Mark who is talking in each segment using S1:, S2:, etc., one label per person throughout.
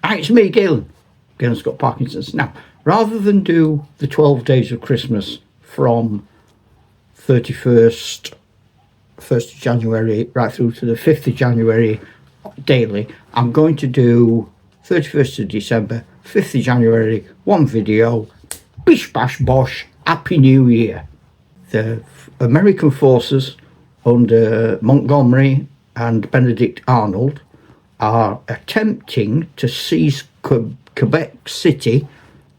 S1: Hi, it's me, Galen. Galen's got Parkinson's. Now, rather than do the 12 days of Christmas from 1st of January right through to the 5th of January daily, I'm going to do 31st of December, 5th of January, one video, bish bash bosh, Happy New Year. The American forces under Montgomery and Benedict Arnold are attempting to seize Quebec City,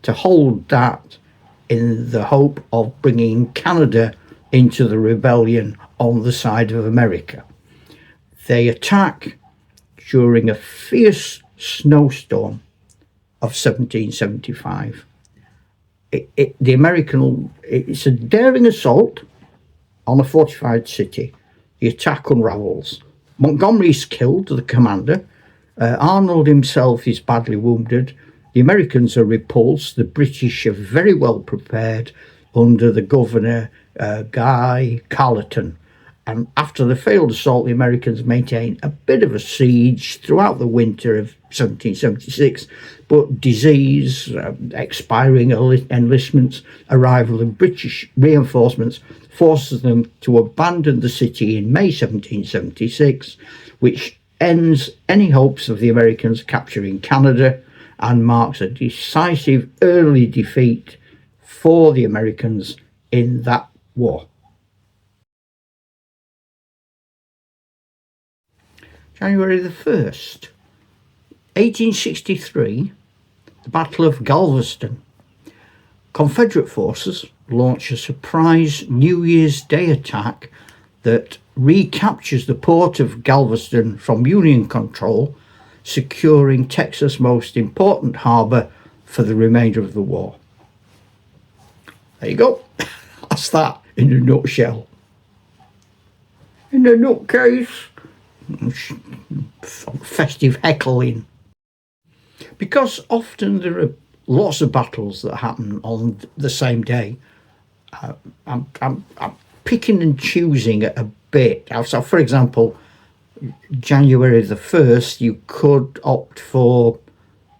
S1: to hold that in the hope of bringing Canada into the rebellion on the side of America. They attack during a fierce snowstorm of 1775. It's a daring assault on a fortified city. The attack unravels. Montgomery is killed, the commander. Arnold himself is badly wounded. The Americans are repulsed. The British are very well prepared under the governor, Guy Carleton. And after the failed assault, the Americans maintain a bit of a siege throughout the winter of 1776, but disease, expiring enlistments, arrival of British reinforcements forces them to abandon the city in May 1776, which ends any hopes of the Americans capturing Canada and marks a decisive early defeat for the Americans in that war. January the 1st, 1863, the Battle of Galveston. Confederate forces launch a surprise New Year's Day attack that recaptures the port of Galveston from Union control, securing Texas' most important harbour for the remainder of the war. There you go. That's that in a nutshell. In a nutcase. Festive heckling. Because often there are lots of battles that happen on the same day, I'm picking and choosing a bit. So, for example, January the 1st, you could opt for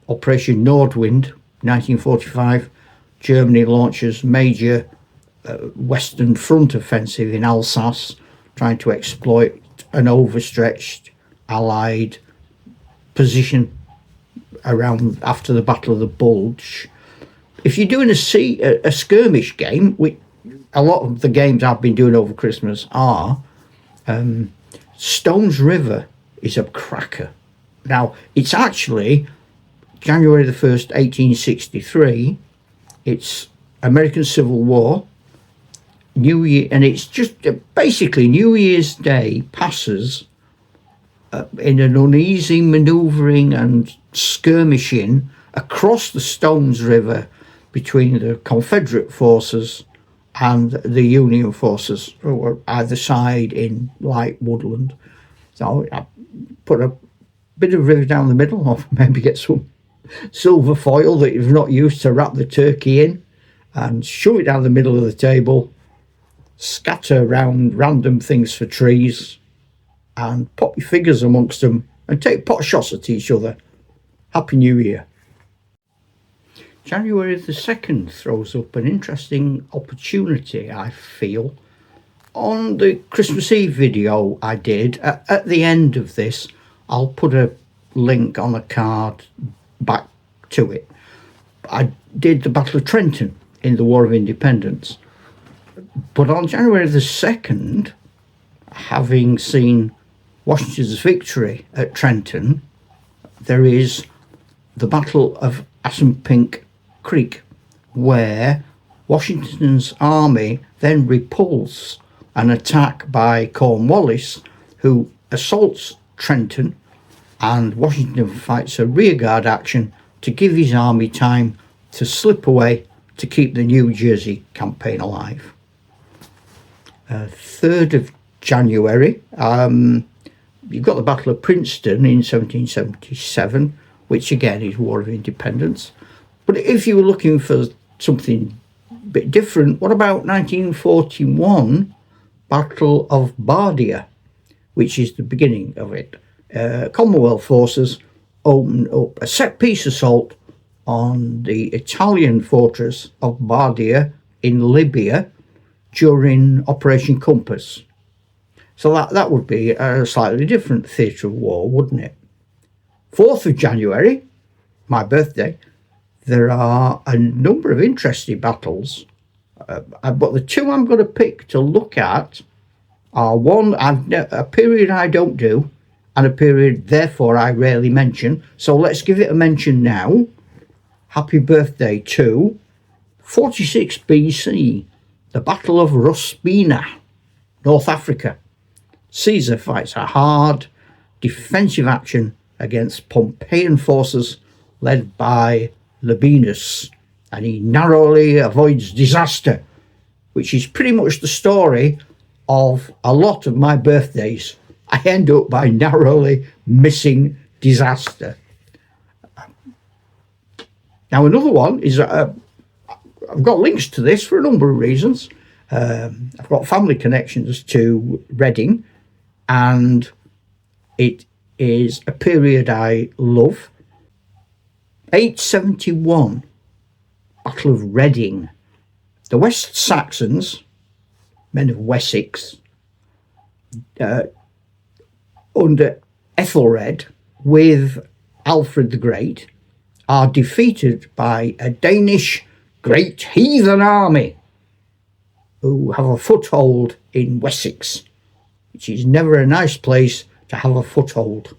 S1: Operation Nordwind, 1945. Germany launches major Western Front offensive in Alsace, trying to exploit an overstretched Allied position around after the Battle of the Bulge. If you're doing a skirmish game, which a lot of the games I've been doing over Christmas are, Stones River is a cracker. Now, it's actually January the 1st, 1863. It's American Civil War. New Year, and it's just basically New Year's Day passes in an uneasy manoeuvring and skirmishing across the Stones River between the Confederate forces and the Union forces, who were either side in light woodland. So I put a bit of river down the middle, or maybe get some silver foil that you've not used to wrap the turkey in, and shove it down the middle of the table. Scatter around random things for trees and pop your figures amongst them and take pot shots at each other. Happy New Year. January the 2nd throws up an interesting opportunity, I feel. On the Christmas Eve video I did, at the end of this, I'll put a link on a card back to it. I did the Battle of Trenton in the War of Independence. But on January the 2nd, having seen Washington's victory at Trenton, there is the Battle of Assunpink Creek, where Washington's army then repulses an attack by Cornwallis, who assaults Trenton, and Washington fights a rearguard action to give his army time to slip away to keep the New Jersey campaign alive. 3rd of January, you've got the Battle of Princeton in 1777, which again is War of Independence. But if you were looking for something a bit different, what about 1941 Battle of Bardia, which is the beginning of it? Commonwealth forces opened up a set-piece assault on the Italian fortress of Bardia in Libya during Operation Compass. So that would be a slightly different theatre of war, wouldn't it? 4th of January, my birthday, there are a number of interesting battles, but the two I'm going to pick to look at are one, a period I don't do, and a period, therefore, I rarely mention. So let's give it a mention now. Happy birthday to 46 BC, the Battle of Ruspina, North Africa. Caesar fights a hard defensive action against Pompeian forces led by Labienus, and he narrowly avoids disaster, which is pretty much the story of a lot of my birthdays. I end up by narrowly missing disaster. Now another one is, I've got links to this for a number of reasons. I've got family connections to Reading, and it is a period I love. 871, Battle of Reading. The West Saxons, men of Wessex, under Ethelred with Alfred the Great, are defeated by a Danish great heathen army who have a foothold in Wessex, which is never a nice place to have a foothold.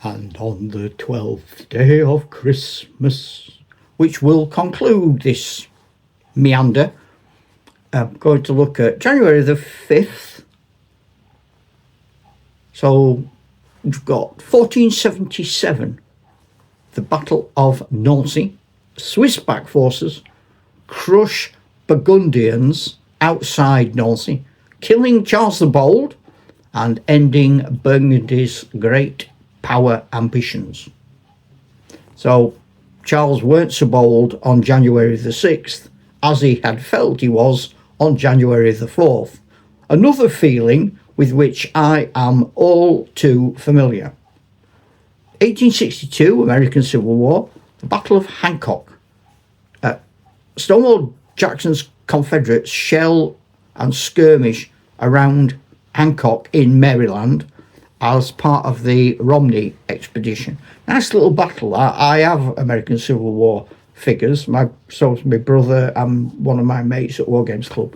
S1: And on the 12th day of Christmas, which will conclude this meander, I'm going to look at January the 5th. So we've got 1477, the Battle of Nancy. Swiss-backed forces crush Burgundians outside Nancy, killing Charles the Bold and ending Burgundy's great power ambitions. So Charles weren't so bold on January the 6th as he had felt he was on January the 4th, another feeling with which I am all too familiar. 1862, American Civil War, the Battle of Hancock. Stonewall Jackson's Confederates shell and skirmish around Hancock in Maryland as part of the Romney expedition. Nice little battle. I have American Civil War figures. So my brother and one of my mates at Wargames Club.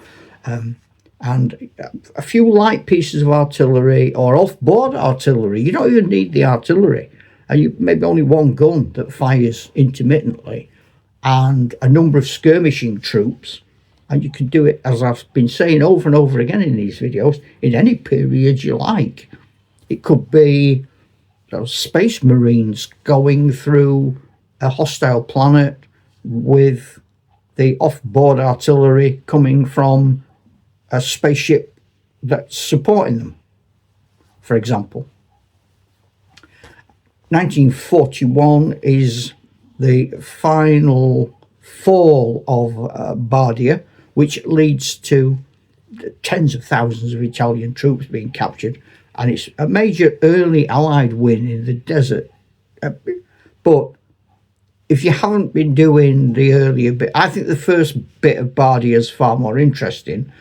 S1: And a few light pieces of artillery or off-board artillery. You don't even need the artillery. And you maybe only one gun that fires intermittently, and a number of skirmishing troops. And you can do it, as I've been saying over and over again in these videos, in any period you like. It could be those space marines going through a hostile planet with the off-board artillery coming from a spaceship that's supporting them, for example. 1941 is the final fall of Bardia, which leads to tens of thousands of Italian troops being captured, and it's a major early Allied win in the desert. But if you haven't been doing the earlier bit, I think the first bit of Bardia is far more interesting,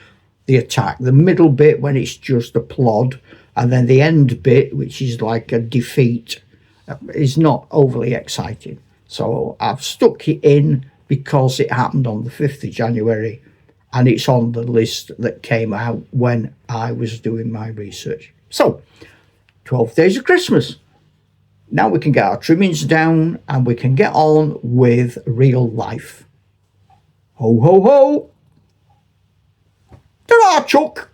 S1: the attack. The middle bit, when it's just a plod, and then the end bit, which is like a defeat, is not overly exciting. So I've stuck it in because it happened on the 5th of January, and it's on the list that came out when I was doing my research. So, 12 days of Christmas. Now we can get our trimmings down and we can get on with real life. Ho, ho, ho! Ta-ra, Chuck!